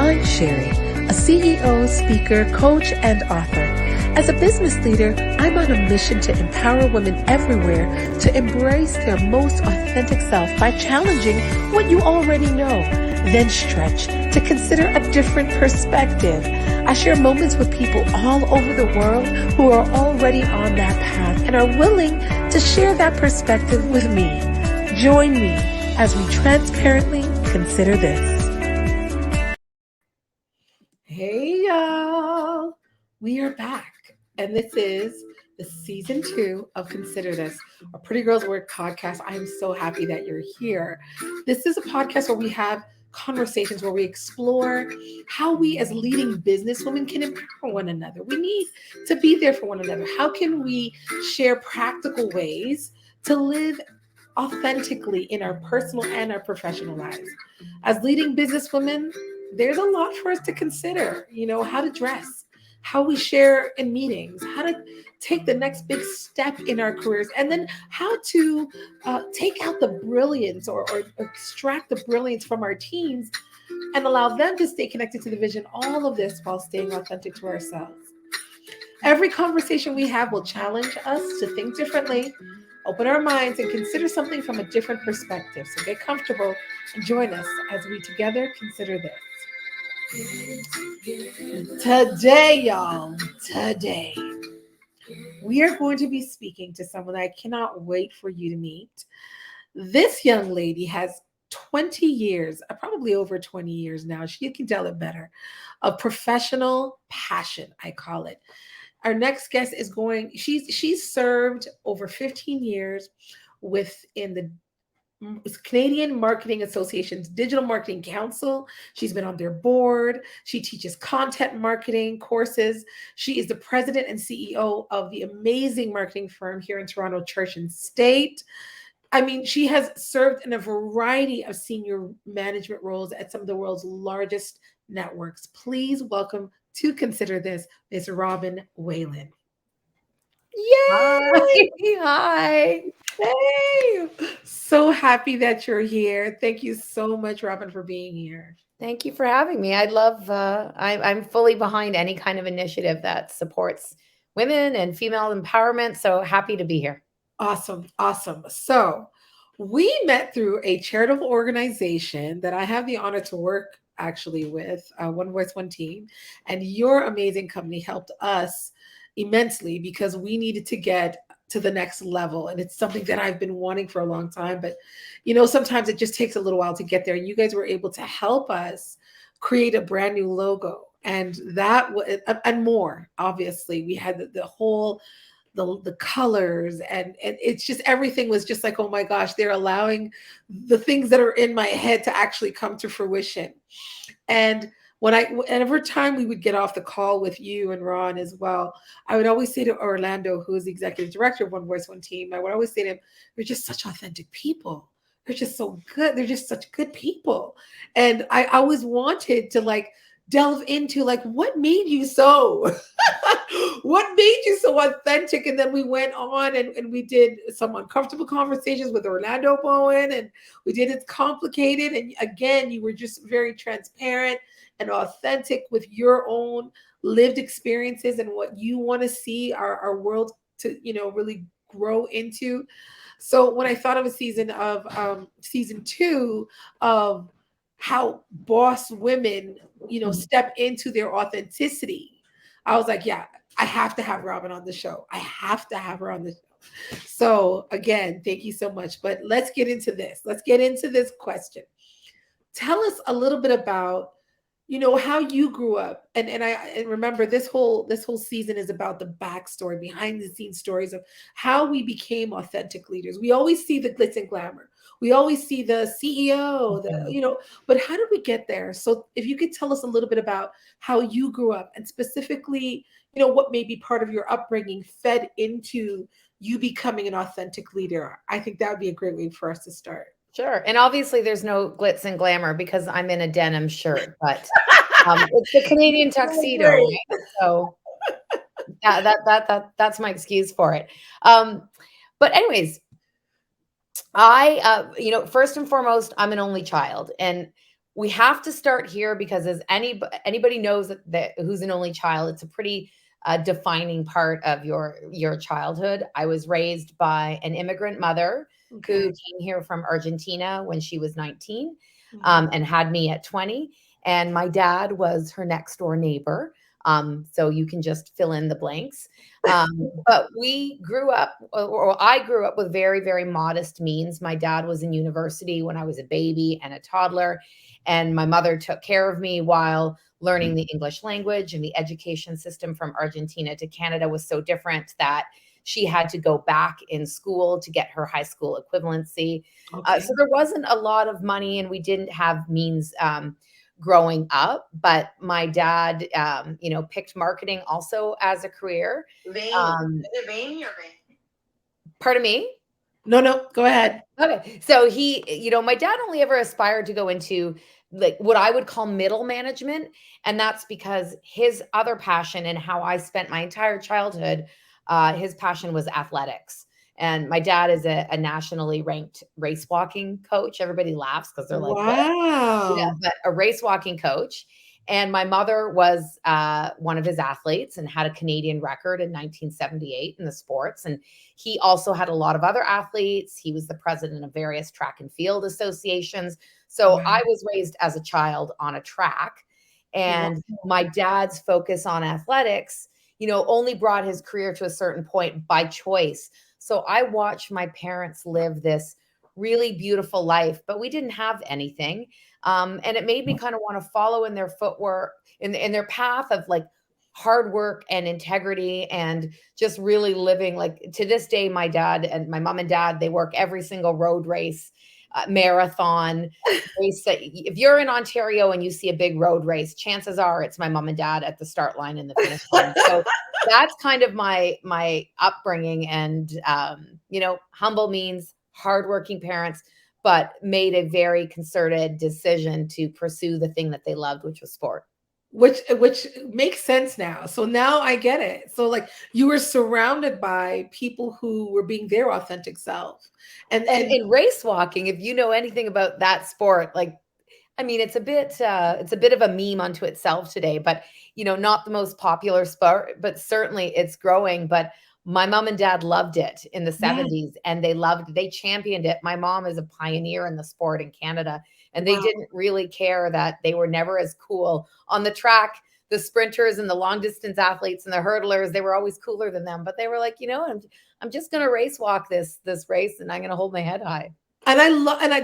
I'm Sherri, a CEO, speaker, coach, and author. As a business leader, I'm on a mission to empower women everywhere to embrace their most authentic self by challenging what you already know, then stretch to consider a different perspective. I share moments with people all over the world who are already on that path and are willing to share that perspective with me. Join me as we transparently consider this. Hey, y'all. We are back. And this is the season 2 of Consider This, a Pretty Girls Work podcast. I am so happy that you're here. This is a podcast where we have conversations where we explore how we as leading businesswomen can empower one another. We need to be there for one another. How can we share practical ways to live authentically in our personal and our professional lives? As leading businesswomen, there's a lot for us to consider, how to dress, how we share in meetings, how to take the next big step in our careers, and then how to take out the brilliance or extract the brilliance from our teams and allow them to stay connected to the vision. All of this while staying authentic to ourselves. Every conversation we have will challenge us to think differently, open our minds, and consider something from a different perspective. So get comfortable and join us as we together consider this. Today, y'all, we are going to be speaking to someone I cannot wait for you to meet. This young lady has 20 years, probably over 20 years now, she can tell it better, of professional passion, I call it. Our next guest is she's served over 15 years within the Canadian Marketing Association's Digital Marketing Council. She's been on their board. She teaches content marketing courses. She is the president and CEO of the amazing marketing firm here in Toronto, Church+State. I mean, she has served in a variety of senior management roles at some of the world's largest networks. Please welcome to Consider This, Ms. Robin Whalen. Yay! Hi. Hey! So happy that you're here. Thank you so much, Robin, for being here. Thank you for having me. I love, I'm fully behind any kind of initiative that supports women and female empowerment. So happy to be here. Awesome. So we met through a charitable organization that I have the honor to work actually with, One Voice, One Team. And your amazing company helped us immensely because we needed to get to the next level. And it's something that I've been wanting for a long time, but sometimes it just takes a little while to get there. You guys were able to help us create a brand new logo and and more. Obviously, we had the whole, the colors and it's just, everything was just like, oh my gosh, they're allowing the things that are in my head to actually come to fruition. And every time we would get off the call with you and Ron as well, I would always say to Orlando, who is the executive director of One Voice, One Team, I would always say to him, "You're just such authentic people. They're just so good. They're just such good people." And I always wanted to delve into what made you so, what made you so authentic? And then we went on and we did some uncomfortable conversations with Orlando Bowen, and we did It's Complicated. And again, you were just very transparent and authentic with your own lived experiences and what you want to see our world to, really grow into. So when I thought of season 2 of how boss women, step into their authenticity, I was like, yeah, I have to have Robin on the show. I have to have her on the show. So again, thank you so much. But let's get into this. Let's get into this question. Tell us a little bit about how you grew up. And remember, this whole season is about the backstory, behind the scenes stories of how we became authentic leaders. We always see the glitz and glamour. We always see the CEO, but how did we get there? So if you could tell us a little bit about how you grew up and specifically, what may be part of your upbringing fed into you becoming an authentic leader. I think that would be a great way for us to start. Sure. And obviously there's no glitz and glamour because I'm in a denim shirt, but it's the Canadian tuxedo, right? So that's my excuse for it. But anyways, I, first and foremost, I'm an only child, and we have to start here because as anybody knows that who's an only child, it's a pretty defining part of your childhood. I was raised by an immigrant mother who Okay. came here from Argentina when she was 19, Mhm. and had me at 20. And my dad was her next door neighbor. So you can just fill in the blanks. But we grew up, or I grew up with very, very modest means. My dad was in university when I was a baby and a toddler, and my mother took care of me while learning the English language. And the education system from Argentina to Canada was so different that she had to go back in school to get her high school equivalency. Okay. So there wasn't a lot of money, and we didn't have means growing up. But my dad, picked marketing also as a career. Vain. Um, Is it vain or vain? Pardon me? No, go ahead. Okay. So my dad only ever aspired to go into like what I would call middle management. And that's because his other passion and how I spent my entire childhood, his passion was athletics. And my dad is a nationally ranked race walking coach. Everybody laughs because they're like, what? Yeah, Wow. but a race walking coach. And my mother was one of his athletes and had a Canadian record in 1978 in the sports. And he also had a lot of other athletes. He was the president of various track and field associations. So Wow. I was raised as a child on a track. And my dad's focus on athletics, only brought his career to a certain point by choice. So I watched my parents live this really beautiful life, but we didn't have anything. And it made me kind of want to follow in their footwork, in their path of like hard work and integrity and just really living. Like to this day, my dad and my mom and dad, they work every single road race, marathon race. If you're in Ontario and you see a big road race, chances are it's my mom and dad at the start line and the finish line. So that's kind of my upbringing. And humble means hardworking parents, but made a very concerted decision to pursue the thing that they loved, which was sport. Which makes sense now. So now I get it. So like you were surrounded by people who were being their authentic self. And And in race walking, if you know anything about that sport, like, I mean, it's a bit of a meme unto itself today, but not the most popular sport, but certainly it's growing. But my mom and dad loved it in the yeah, 70s and they championed it. My mom is a pioneer in the sport in Canada, and they wow. didn't really care that they were never as cool on the track. The sprinters and the long distance athletes and the hurdlers, they were always cooler than them, but they were like, I'm just going to race walk this race and I'm going to hold my head high. And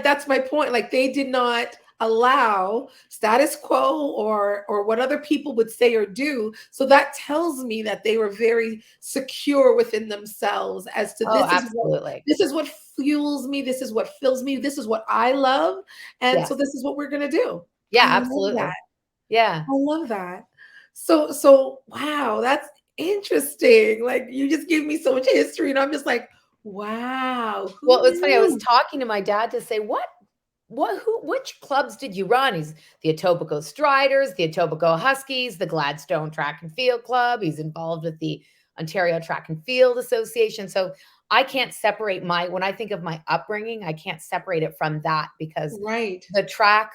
that's my point. Like they did not allow status quo or what other people would say or do. So that tells me that they were very secure within themselves as to Oh, absolutely. this is what fuels me, this is what fills me, this is what I love, and so Yes. this is what we're gonna do. Yeah, I love that. absolutely. Yeah. I love that. So wow, that's interesting. Like you just gave me so much history, and I'm just like, wow, Well, who it's funny. I was knew? talking to my dad to say, which clubs did you run? He's the Etobicoke Striders, the Etobicoke Huskies, the Gladstone Track and Field Club. He's involved with the Ontario Track and Field Association. So I can't separate when I think of my upbringing, I can't separate it from that because Right. the track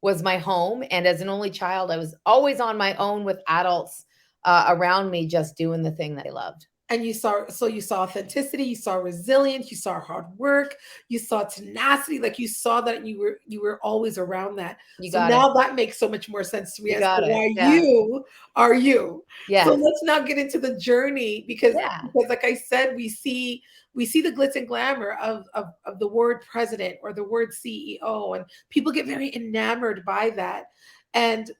was my home. And as an only child, I was always on my own with adults around me, just doing the thing that I loved. And you saw authenticity, you saw resilience, you saw hard work, you saw tenacity, like you saw that you were always around that. You So got it. now that makes so much more sense to me You as to got it. why Yeah. you are you. So Yes. let's now get into the journey because Yeah. like I said, we see the glitz and glamour of the word president or the word CEO, and people get very enamored by that. And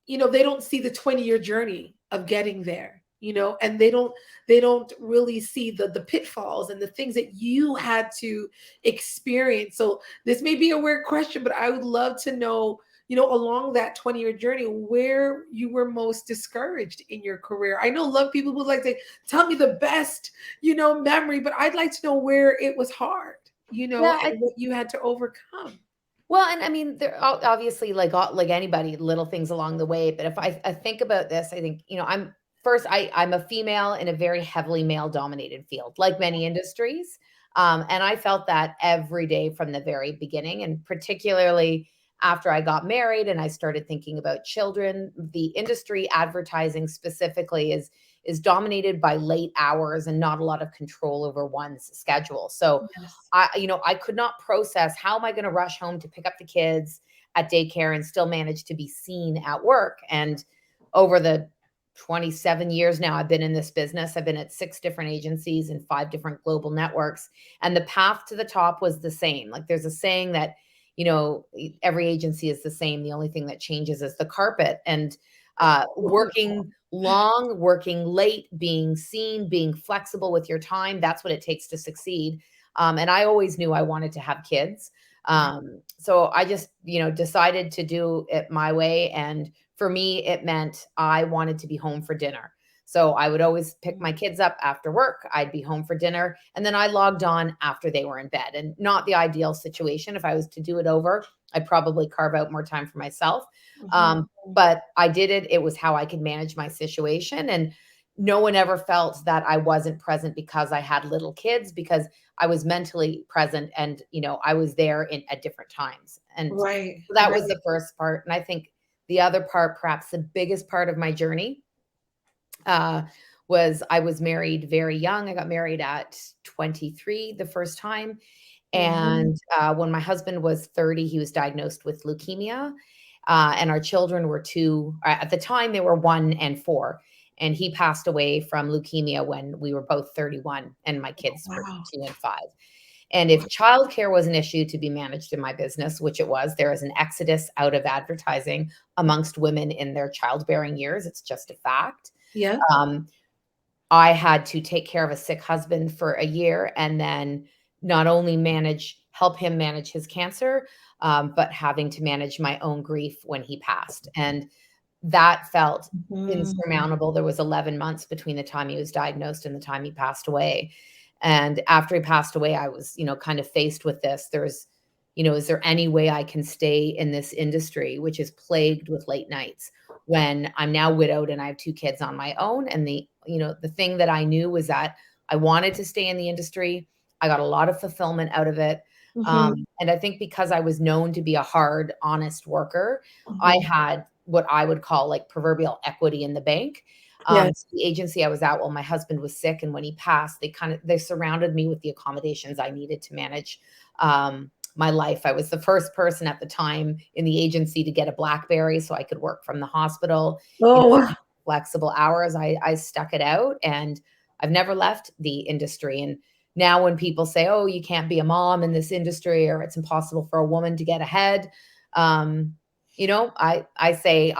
they don't see the 20-year journey of getting there, and they don't really see the pitfalls and the things that you had to experience. So this may be a weird question, but I would love to know, along that 20-year journey, where you were most discouraged in your career. I know a lot of people would like to tell me the best, memory, but I'd like to know where it was hard, Yeah. and what you had to overcome. Well, and I mean, there obviously like anybody, little things along the way. But if I think about this, I think, I'm a female in a very heavily male dominated field, like many industries. And I felt that every day from the very beginning, and particularly after I got married and I started thinking about children, the industry, advertising specifically, is dominated by late hours and not a lot of control over one's schedule. So Yes. I could not process, how am I going to rush home to pick up the kids at daycare and still manage to be seen at work? And over the 27 years now I've been in this business, I've been at 6 different agencies and 5 different global networks. And the path to the top was the same. Like, there's a saying that, every agency is the same. The only thing that changes is the carpet. And working long, working late, being seen, being flexible with your time, that's what it takes to succeed. And I always knew I wanted to have kids. So I just, decided to do it my way. And for me, it meant I wanted to be home for dinner. So I would always pick my kids up after work. I'd be home for dinner. And then I logged on after they were in bed. And not the ideal situation. If I was to do it over, I'd probably carve out more time for myself. But I did it. It was how I could manage my situation. And no one ever felt that I wasn't present because I had little kids, because I was mentally present and, I was there at different times. And Right. so that was the first part. And I think the other part, perhaps the biggest part of my journey, was I was married very young. I got married at 23 the first time. And when my husband was 30, he was diagnosed with leukemia. And our children were 2. At the time, they were 1 and 4. And he passed away from leukemia when we were both 31, and my kids were 2 and 5. And if childcare was an issue to be managed in my business, which it was, there is an exodus out of advertising amongst women in their childbearing years. It's just a fact. Yeah. I had to take care of a sick husband for a year, and then not only help him manage his cancer, but having to manage my own grief when he passed. And that felt insurmountable. There was 11 months between the time he was diagnosed and the time he passed away. And after he passed away, I was, kind of faced with this. Is there any way I can stay in this industry, which is plagued with late nights, when I'm now widowed and I have 2 kids on my own? And the thing that I knew was that I wanted to stay in the industry. I got a lot of fulfillment out of it. And I think because I was known to be a hard, honest worker, I had what I would call like proverbial equity in the bank. So the agency I was at while my husband was sick, and when he passed, they surrounded me with the accommodations I needed to manage my life. I was the first person at the time in the agency to get a BlackBerry so I could work from the hospital. Flexible hours. I stuck it out, and I've never left the industry. And now when people say, oh, you can't be a mom in this industry, or it's impossible for a woman to get ahead, I say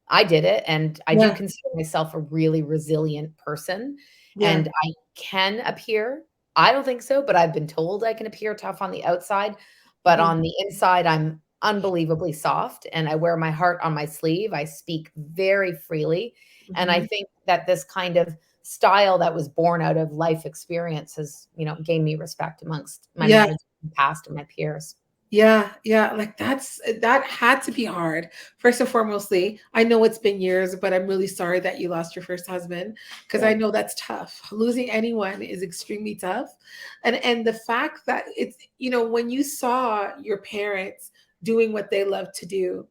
I did it, and I do consider myself a really resilient person. And I can appear, I don't think so, but I've been told I can appear tough on the outside, but on the inside, I'm unbelievably soft, and I wear my heart on my sleeve. I speak very freely. And I think that this kind of style that was born out of life experience has, gained me respect amongst my managers in the past and my peers. Yeah. Like that had to be hard. First and foremostly, I know it's been years, but I'm really sorry that you lost your first husband, because I know that's tough. Losing anyone is extremely tough. And the fact that it's, when you saw your parents doing what they love to do,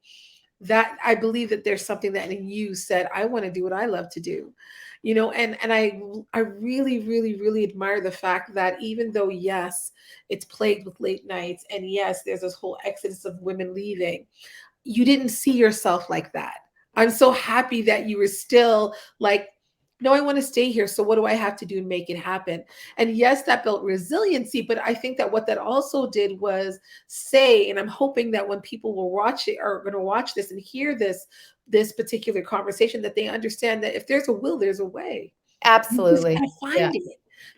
that I believe that there's something that in you said, I want to do what I love to do. And I really, really, really admire the fact that even though, yes, it's plagued with late nights, and yes, there's this whole exodus of women leaving, you didn't see yourself like that. I'm so happy that you were still like, no, I want to stay here. So what do I have to do to make it happen? And yes, that built resiliency, but I think that what that also did was say, and I'm hoping that when people will watch it, or are going to watch this and hear this particular conversation, that they understand that if there's a will, there's a way. Absolutely. You just gotta find it.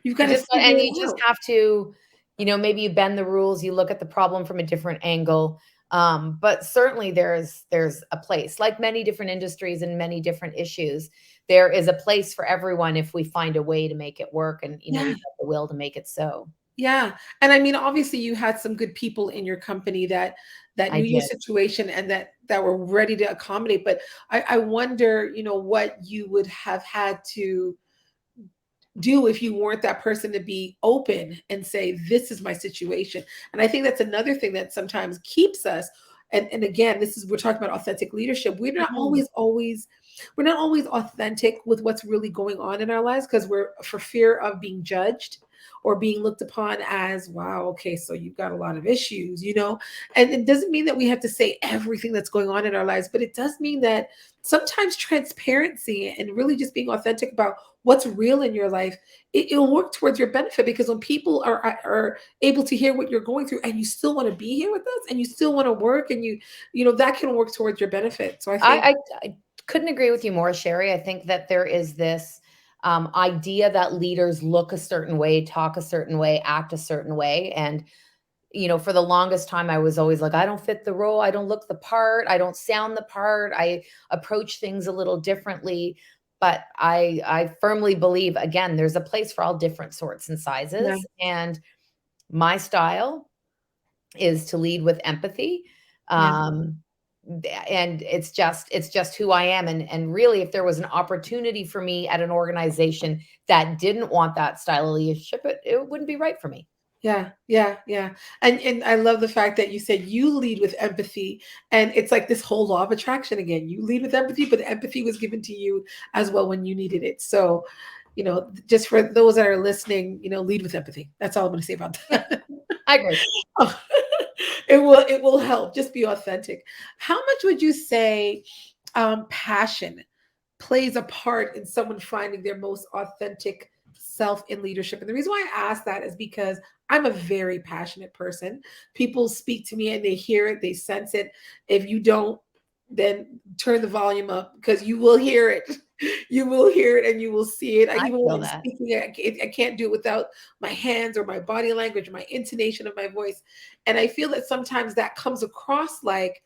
You've got You to just, figure and it you just out. have to, maybe you bend the rules, you look at the problem from a different angle. But certainly there's a place, like many different industries and many different issues. There is a place for everyone if we find a way to make it work, and we've got the will to make it so. Yeah. And I mean, obviously you had some good people in your company that I knew your did. situation and that were ready to accommodate. But I wonder, what you would have had to do if you weren't that person to be open and say, this is my situation. And I think that's another thing that sometimes keeps us and again, we're talking about authentic leadership. Mhm. We're not always authentic with what's really going on in our lives because we're for fear of being judged or being looked upon as, wow, okay, so you've got a lot of issues, and it doesn't mean that we have to say everything that's going on in our lives, but it does mean that sometimes transparency and really just being authentic about what's real in your life, it'll work towards your benefit, because when people are able to hear what you're going through and you still want to be here with us and you still want to work, and that can work towards your benefit. So I think, I couldn't agree with you more, Sherri. I think that there is this idea that leaders look a certain way, talk a certain way, act a certain way. And, for the longest time, I was always like, I don't fit the role. I don't look the part. I don't sound the part. I approach things a little differently. But I firmly believe, again, there's a place for all different sorts and yeah, sizes. And my style is to lead with empathy. yeah. Um, and it's just who I am. And really, if there was an opportunity for me at an organization that didn't want that style of leadership, it wouldn't be right for me. Yeah, yeah, yeah. And I love the fact that you said you lead with empathy. And it's like this whole law of attraction again. You lead with empathy, but empathy was given to you as well when you needed it. So, just for those that are listening, lead with empathy. That's all I'm going to say about Yeah, that. I agree. It will help. Just be authentic. How much would you say passion plays a part in someone finding their most authentic self in leadership? And the reason why I ask that is because I'm a very passionate person. People speak to me and they hear it, they sense it. If you don't, then turn the volume up, because you will hear it. You will hear it and you will see it. I Even when feel I'm that. speaking, I can't do it without my hands or my body language or my intonation of my voice. And I feel that sometimes that comes across like,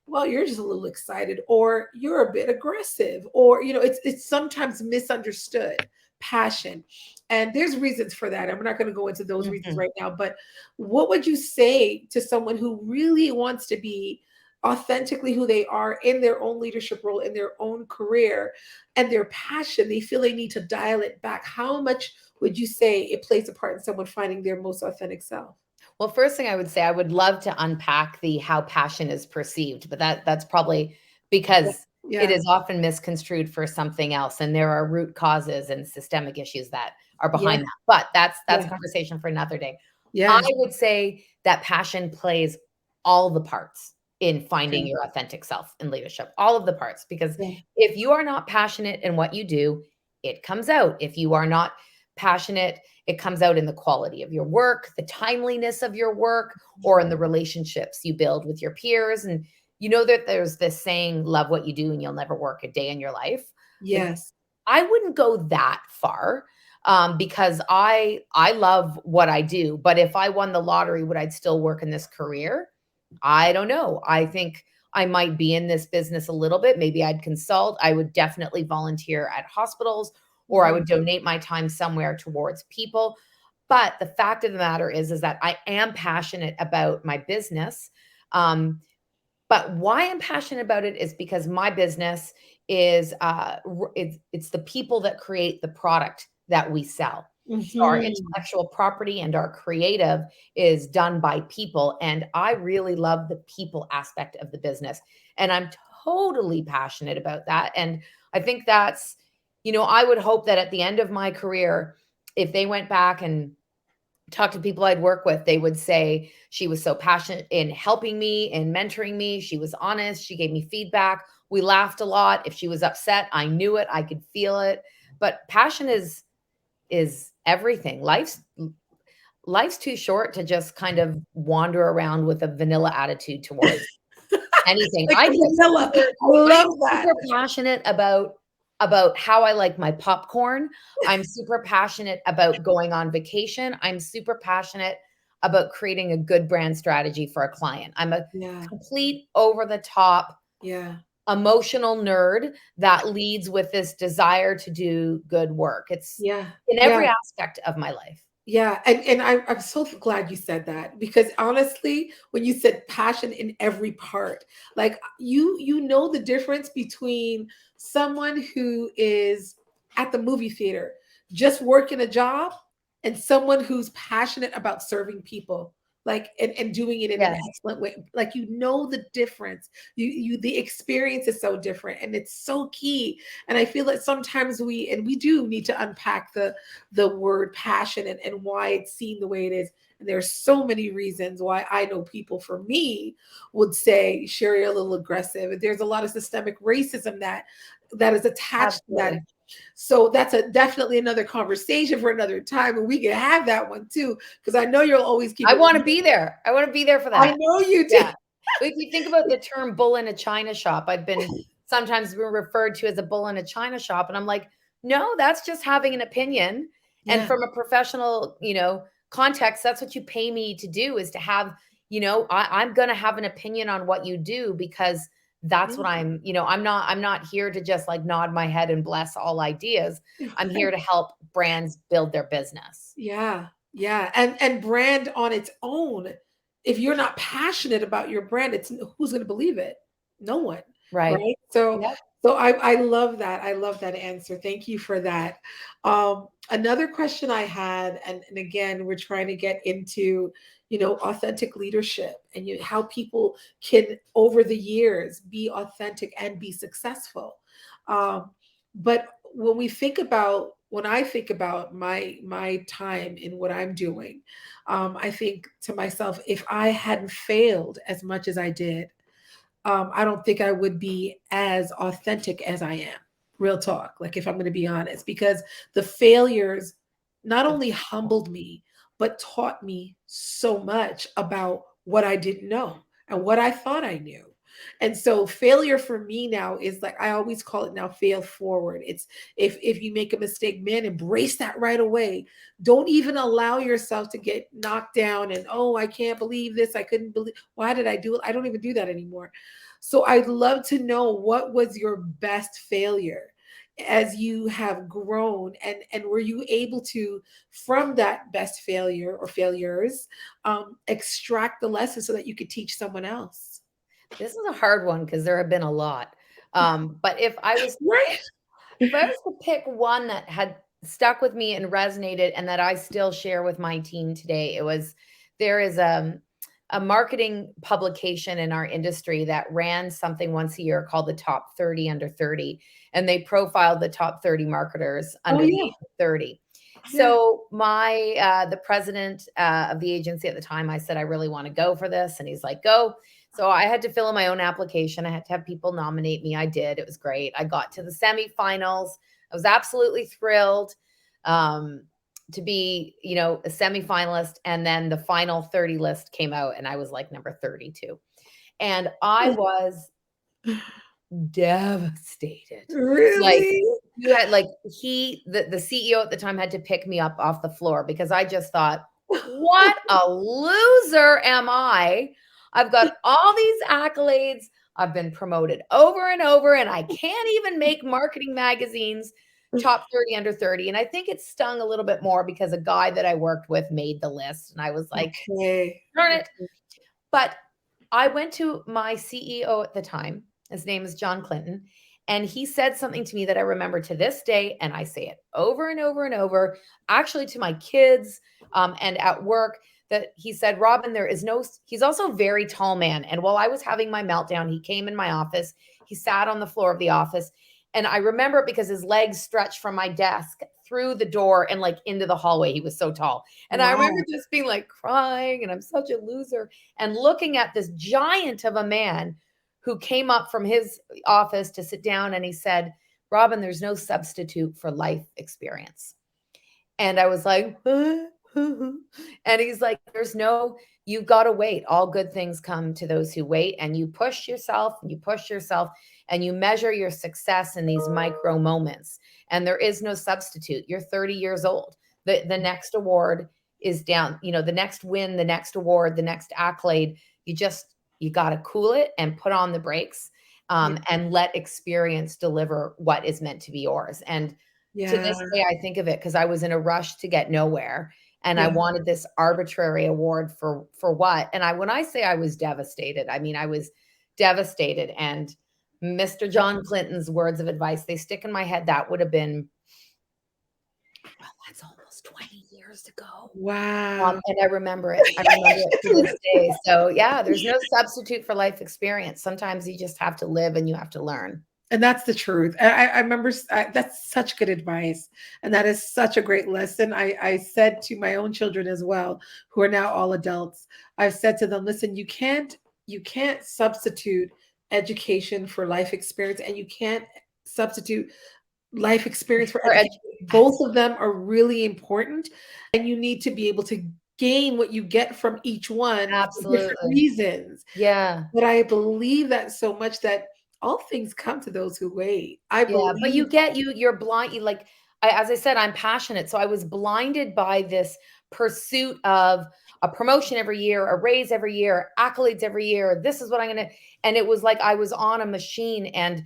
well, you're just a little excited, or you're a bit aggressive, or it's sometimes misunderstood passion. And there's reasons for that. I'm not going to go into those reasons Mhm. right now, but what would you say to someone who really wants to be authentically who they are in their own leadership role, in their own career, and their passion, they feel they need to dial it back? How much would you say it plays a part in someone finding their most authentic self? Well, first thing I would say, I would love to unpack the how passion is perceived, but that's probably Yeah, because it yeah, is often misconstrued for something else, and there are root causes and systemic issues that are yeah, behind that. But that's a yeah, conversation for another day. I yeah. would say that passion plays all the parts in finding Okay. your authentic self in leadership, all of the parts, because Yeah. if you are not passionate in what you do, it comes out. If you are not passionate, it comes out in the quality of your work, the timeliness of your work, or in the relationships you build with your peers. And you know that there's this saying, love what you do and you'll never work a day in your life. Like, Yes. I wouldn't go that far, because I love what I do. But if I won the lottery, would I still work in this career? I don't know. I think I might be in this business a little bit. Maybe I'd consult. I would definitely volunteer at hospitals, or I Mhm. would donate my time somewhere towards people. But the fact of the matter is that I am passionate about my business. Um, but why I'm passionate about it is because my business is it's the people that create the product that we sell. So our Mhm. intellectual property and our creative is done by people, and I really love the people aspect of the business, and I'm totally passionate about that. And I think that's, I would hope that at the end of my career, if they went back and talk to people I'd work with, they would say she was so passionate in helping me and mentoring me. She was honest. She gave me feedback. We laughed a lot. If she was upset, I knew it. I could feel it. But passion is everything. Life's too short to just kind of wander around with a vanilla attitude towards anything. Like a vanilla. I I'm love that. super passionate about how I like my popcorn. I'm super passionate about going on vacation. I'm super passionate about creating a good brand strategy for a client. I'm a Yeah. complete over the top Yeah. emotional nerd that leads with this desire to do good work. It's Yeah. in Yeah. every aspect of my life. Yeah. And I'm so glad you said that, because honestly, when you said passion in every part, like you know the difference between someone who is at the movie theater just working a job and someone who's passionate about serving people. like, and doing it in an excellent way. Like, the difference. The experience is so different, and it's so key. And I feel that sometimes we do need to unpack the word passion and why it's seen the way it is. And there's so many reasons why I know people, for me, would say, Sherri, a little aggressive. There's a lot of systemic racism that is attached to that. So that's definitely another conversation for another time, and we can have that one too, because I know you'll always keep. I want to be there. I want to be there for that. I know you do. Yeah. If you think about the term "bull in a china shop," I've been sometimes referred to as a bull in a china shop, and I'm like, no, that's just having an opinion. Yeah. And from a professional, context, that's what you pay me to do, is to have, I'm going to have an opinion on what you do, because that's what I'm not here to just like nod my head and bless all ideas. I'm here to help brands build their business. Yeah. Yeah. And brand on its own, if you're not passionate about your brand, who's going to believe it? No one. Right. So, so I love that. I love that answer. Thank you for that. Another question I had, and again, we're trying to get into, authentic leadership and how people can, over the years, be authentic and be successful. But when I think about my time in what I'm doing, I think to myself, if I hadn't failed as much as I did, I don't think I would be as authentic as I am. Real talk. Like, if I'm going to be honest, because the failures not only humbled me, but taught me so much about what I didn't know and what I thought I knew. And so failure for me now is, like, I always call it now, fail forward. It's if you make a mistake, man, embrace that right away. Don't even allow yourself to get knocked down and, oh, I can't believe this. I couldn't believe, why did I do it? I don't even do that anymore. So I'd love to know, what was your best failure as you have grown, and were you able to, from that best failure or failures, extract the lesson so that you could teach someone else? This is a hard one, because there have been a lot. But if I was to pick one that had stuck with me and resonated and that I still share with my team today, there is a marketing publication in our industry that ran something once a year called the Top 30 Under 30, and they profiled the top 30 marketers under the age of 30. So the president of the agency at the time, I said, I really want to go for this. And he's like, go. So I had to fill in my own application. I had to have people nominate me. I did. It was great. I got to the semifinals. I was absolutely thrilled to be, a semifinalist. And then the final 30 list came out, and I was like number 32. And I was devastated. Really? You had the CEO at the time had to pick me up off the floor, because I just thought, what a loser am I? I've got all these accolades. I've been promoted over and over, and I can't even make marketing magazine's top 30 under 30. And I think it stung a little bit more because a guy that I worked with made the list, and I was like, darn it. But I went to my CEO at the time. His name is John Clinton. And he said something to me that I remember to this day. And I say it over and over and over, actually to my kids and at work, that he said, Robin, he's also a very tall man. And while I was having my meltdown, he came in my office. He sat on the floor of the office. And I remember it because his legs stretched from my desk through the door and like into the hallway. He was so tall. And I remember just being like crying, and I'm such a loser, and looking at this giant of a man who came up from his office to sit down. And he said, Robin, there's no substitute for life experience. And I was like, and he's like, you've got to wait. All good things come to those who wait. And you push yourself and you measure your success in these micro moments. And there is no substitute. You're 30 years old. The next award is down, the next win, the next award, the next accolade. You got to cool it and put on the brakes and let experience deliver what is meant to be yours. And to this day, I think of it because I was in a rush to get nowhere. And I wanted this arbitrary award for what? And when I say I was devastated, I mean, I was devastated. And Mr. John Clinton's words of advice, they stick in my head. That would have been, well, that's almost 20 years years ago. Wow. And I remember it. I remember it to this day. So yeah, there's no substitute for life experience. Sometimes you just have to live and you have to learn. And that's the truth. I remember that's such good advice. And that is such a great lesson. I said to my own children as well, who are now all adults, I've said to them, listen, you can't substitute education for life experience, and you can't substitute life experience for education. Both of them are really important, and you need to be able to gain what you get from each one for different reasons. Yeah. But I believe that so much that all things come to those who wait. I believe. But you're blind. As I said, I'm passionate. So I was blinded by this pursuit of a promotion every year, a raise every year, accolades every year. This is what I'm going to, and it was like I was on a machine, and,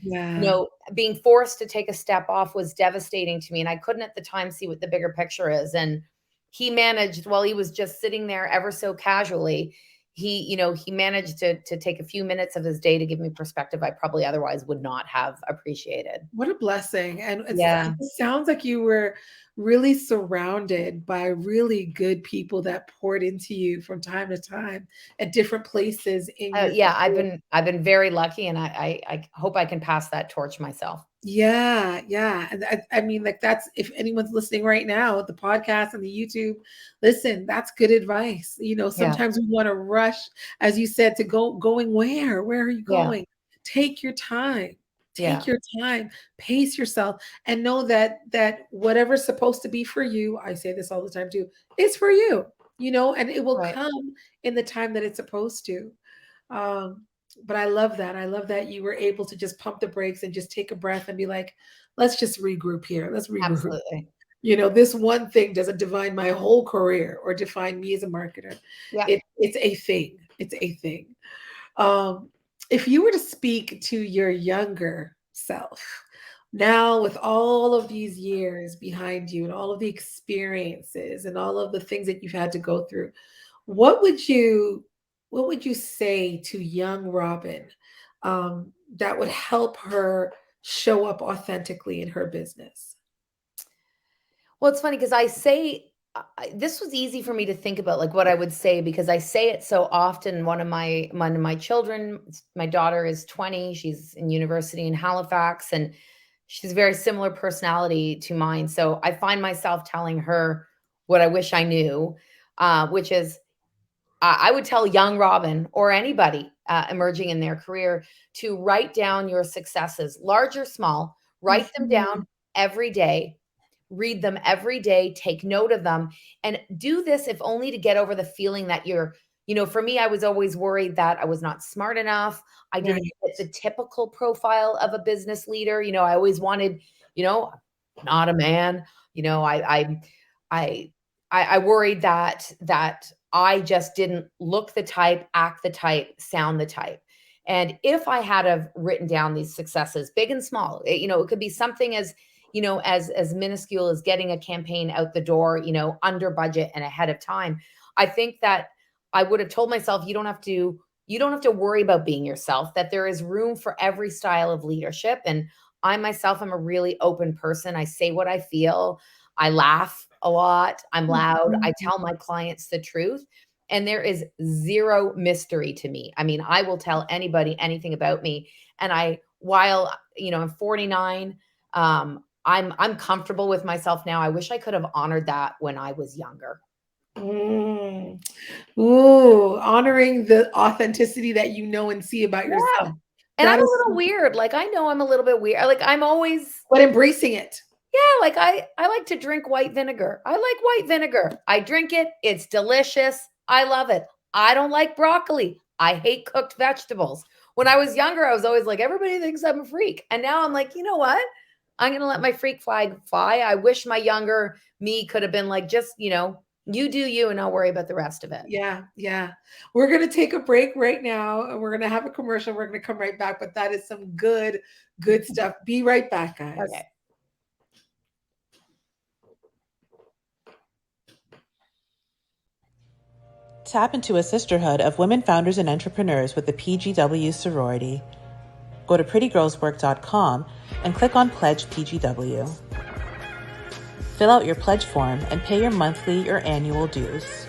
being forced to take a step off was devastating to me. And I couldn't at the time see what the bigger picture is. And he managed, while he was just sitting there ever so casually, he managed to take a few minutes of his day to give me perspective I probably otherwise would not have appreciated. What a blessing. And it sounds like you were really surrounded by really good people that poured into you from time to time at different places in your career. I've been very lucky, and I hope I can pass that torch myself. Yeah. And I mean, like, that's, if anyone's listening right now, the podcast and the YouTube, listen, that's good advice. Sometimes we want to rush, as you said, to going where? Where are you going? Take your time. Take your time, pace yourself, and know that whatever's supposed to be for you, I say this all the time too, is for you, and it will come in the time that it's supposed to. But I love that. I love that you were able to just pump the brakes and just take a breath and be like, let's just regroup here. Let's regroup. Absolutely. This one thing doesn't define my whole career or define me as a marketer. Yeah. It's a thing. It's a thing. If you were to speak to your younger self now, with all of these years behind you and all of the experiences and all of the things that you've had to go through, what would you say to young Robin that would help her show up authentically in her business? Well, it's funny because I say, this was easy for me to think about, like what I would say, because I say it so often. One of my children, my daughter is 20. She's in university in Halifax, and she's a very similar personality to mine. So I find myself telling her what I wish I knew, which is I would tell young Robin, or anybody emerging in their career, to write down your successes, large or small, write them down every day. Read them every day, take note of them, and do this if only to get over the feeling that for me, I was always worried that I was not smart enough. I didn't fit the typical profile of a business leader. I always wanted, not a man. I worried that I just didn't look the type, act the type, sound the type. And if I had have written down these successes, big and small, it could be something as minuscule as getting a campaign out the door, under budget and ahead of time. I think that I would have told myself, you don't have to worry about being yourself, that there is room for every style of leadership. And I myself am a really open person. I say what I feel. I laugh a lot. I'm loud. I tell my clients the truth. And there is zero mystery to me. I mean, I will tell anybody anything about me. And while I'm 49, I'm comfortable with myself now. I wish I could have honored that when I was younger. Ooh, honoring the authenticity that you know and see about yourself. And I'm a little weird. Like, I know I'm a little bit weird. Like, I'm always... But embracing it. Yeah, like I like to drink white vinegar. I like white vinegar. I drink it. It's delicious. I love it. I don't like broccoli. I hate cooked vegetables. When I was younger, I was always like, everybody thinks I'm a freak. And now I'm like, you know what? I'm going to let my freak flag fly. I wish my younger me could have been like, just, you do you and I'll worry about the rest of it. Yeah. We're going to take a break right now, and we're going to have a commercial. We're going to come right back, but that is some good stuff. Be right back, guys. Okay. Tap into a sisterhood of women founders and entrepreneurs with the PGW sorority. Go to PrettyGirlsWork.com and click on Pledge PGW. Fill out your pledge form and pay your monthly or annual dues.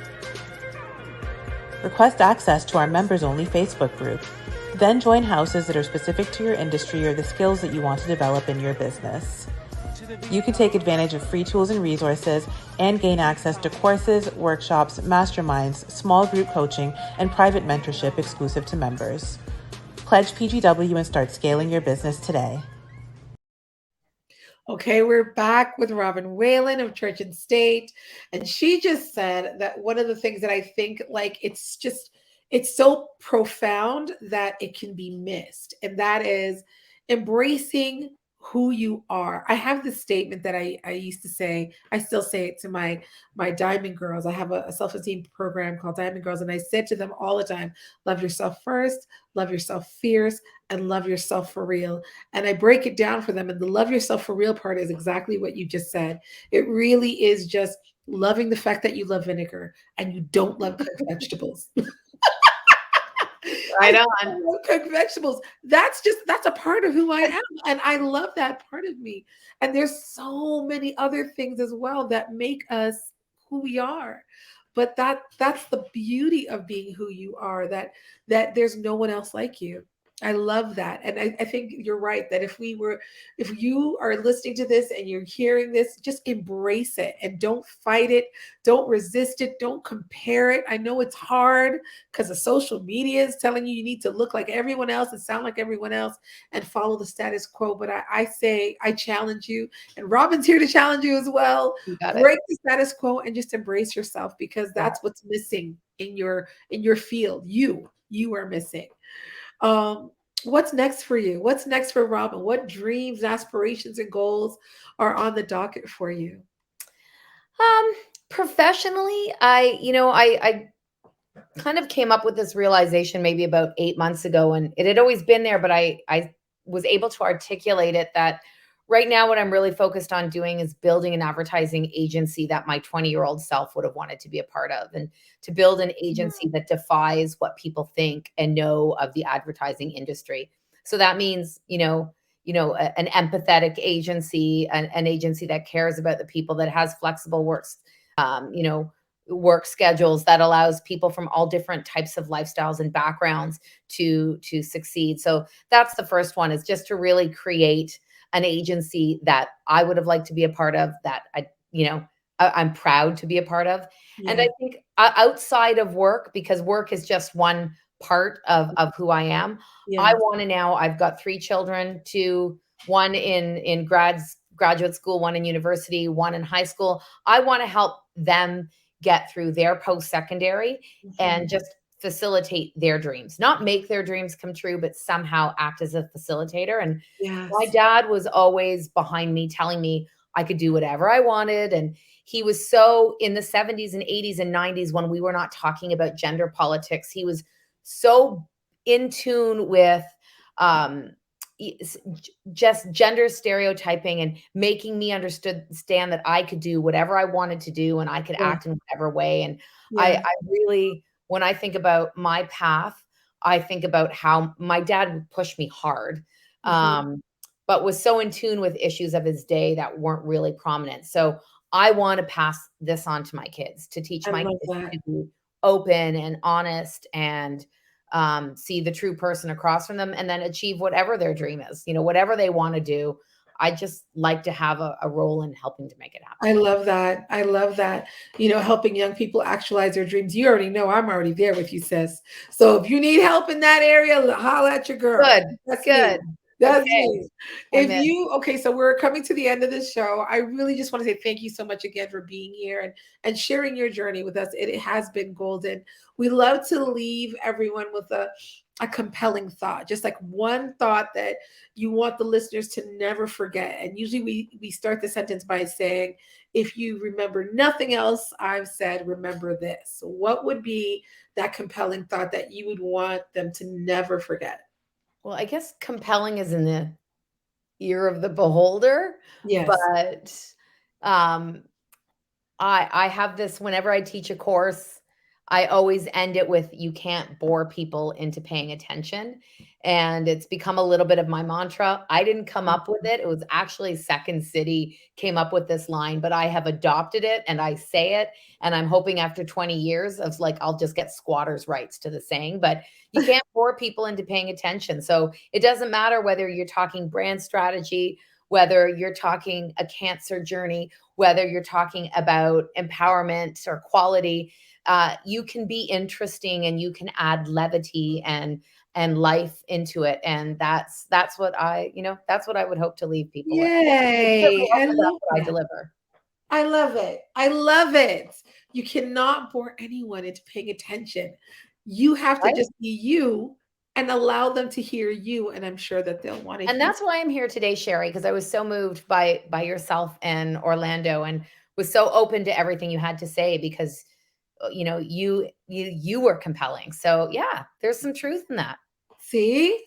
Request access to our members-only Facebook group. Then join houses that are specific to your industry or the skills that you want to develop in your business. You can take advantage of free tools and resources and gain access to courses, workshops, masterminds, small group coaching, and private mentorship exclusive to members. Pledge PGW and start scaling your business today. Okay, we're back with Robin Whalen of Church+State. And she just said that one of the things that I think it's so profound that it can be missed. And that is embracing who you are. I have this statement that I used to say, I still say it to my Diamond Girls. I have a self-esteem program called Diamond Girls. And I said to them all the time, love yourself first, love yourself fierce, and love yourself for real. And I break it down for them. And the love yourself for real part is exactly what you just said. It really is just loving the fact that you love vinegar and you don't love cooked vegetables. Right I on. love cooked vegetables. That's a part of who I am. And I love that part of me. And there's so many other things as well that make us who we are. But that's the beauty of being who you are, that there's no one else like you. I love that. And I think you're right that if you are listening to this and you're hearing this, just embrace it and don't fight it. Don't resist it. Don't compare it. I know it's hard because the social media is telling you need to look like everyone else and sound like everyone else and follow the status quo. But I say, I challenge you, and Robin's here to challenge you as well. Break the status quo and just embrace yourself, because that's what's missing in your field. You are missing. What's next for you? What's next for Robin? What dreams, aspirations, and goals are on the docket for you? Professionally, I kind of came up with this realization maybe about 8 months ago, and it had always been there, but I was able to articulate it that right now what I'm really focused on doing is building an advertising agency that my 20-year-old self would have wanted to be a part of, and to build an agency that defies what people think and know of the advertising industry. So that means, an empathetic agency, an agency that cares about the people, that has flexible work schedules, that allows people from all different types of lifestyles and backgrounds to succeed. So that's the first one, is just to really create an agency that I would have liked to be a part of, that I'm proud to be a part of. Yeah. And I think outside of work, because work is just one part of who I am. Yeah. I want to now, I've got 3 children, one in graduate school, one in university, one in high school. I want to help them get through their post-secondary and just facilitate their dreams, not make their dreams come true, but somehow act as a facilitator. And my dad was always behind me, telling me I could do whatever I wanted. And he was so, in the 70s and 80s and 90s, when we were not talking about gender politics, he was so in tune with just gender stereotyping and making me understand that I could do whatever I wanted to do and I could act in whatever way. And I really, when I think about my path, I think about how my dad would push me hard, but was so in tune with issues of his day that weren't really prominent. So I want to pass this on to my kids, to teach my kids to be open and honest and see the true person across from them, and then achieve whatever their dream is, whatever they want to do. I just like to have a role in helping to make it happen. I love that. I love that. Helping young people actualize their dreams. You already know I'm already there with you, sis. So if you need help in that area, holla at your girl. Good. That's good. That's me. So we're coming to the end of this show. I really just want to say thank you so much again for being here and sharing your journey with us. It has been golden. We love to leave everyone with a compelling thought, just like one thought that you want the listeners to never forget. And usually we start the sentence by saying, if you remember nothing else I've said, remember this. So what would be that compelling thought that you would want them to never forget? Well, I guess compelling is in the ear of the beholder. Yes. But I have this, whenever I teach a course, I always end it with, you can't bore people into paying attention. and it's become a little bit of my mantra. I didn't come up with it. It was actually Second City came up with this line, but I have adopted it and I say it. And I'm hoping after 20 years of like, I'll just get squatters' rights to the saying, but you can't bore people into paying attention. So it doesn't matter whether you're talking brand strategy, whether you're talking a cancer journey, whether you're talking about empowerment or quality, you can be interesting and you can add levity and life into it. And that's what that's what I would hope to leave people with. Yay. I love What I that. deliver. I love it. I love it. You cannot bore anyone into paying attention. You have to Right? just be you and allow them to hear you. And I'm sure that they'll want to And hear. that's why I'm here today, Sherri, because I was so moved by yourself and Orlando, and was so open to everything you had to say, because you were compelling. So yeah, there's some truth in that. See?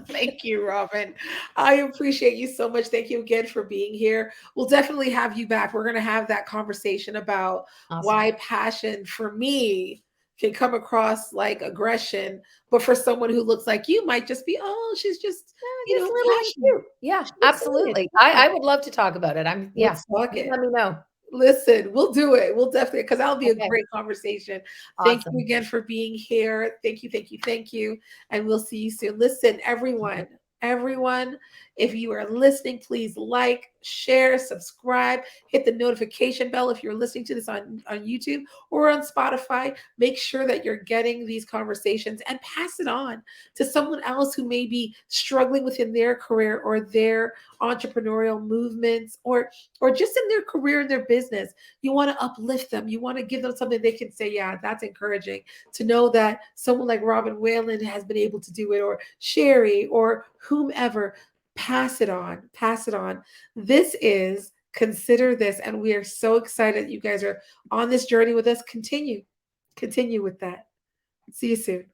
Thank you, Robin. I appreciate you so much. Thank you again for being here. We'll definitely have you back. We're going to have that conversation about Awesome. why passion for me can come across like aggression, but for someone who looks like you might just be, oh, she's just, Just little and passionate. cute. Yeah, She's absolutely. excited. I would love to talk about it. Let's talk Just it. let me know. Listen, we'll do it. We'll definitely, because that'll be a Okay. great conversation. Thank Awesome. you again for being here. Thank you. And we'll see you soon. Listen, everyone, if you are listening, please like, share, subscribe, hit the notification bell if you're listening to this on YouTube or on Spotify. Make sure that you're getting these conversations and pass it on to someone else who may be struggling within their career or their entrepreneurial movements, or just in their career, in their business. You want to uplift them. You want to give them something they can say, yeah, that's encouraging to know that someone like Robin Whalen has been able to do it, or Sherri, or whomever. Pass it on. This is Consider This, and we are so excited that you guys are on this journey with us. Continue with that. See you soon.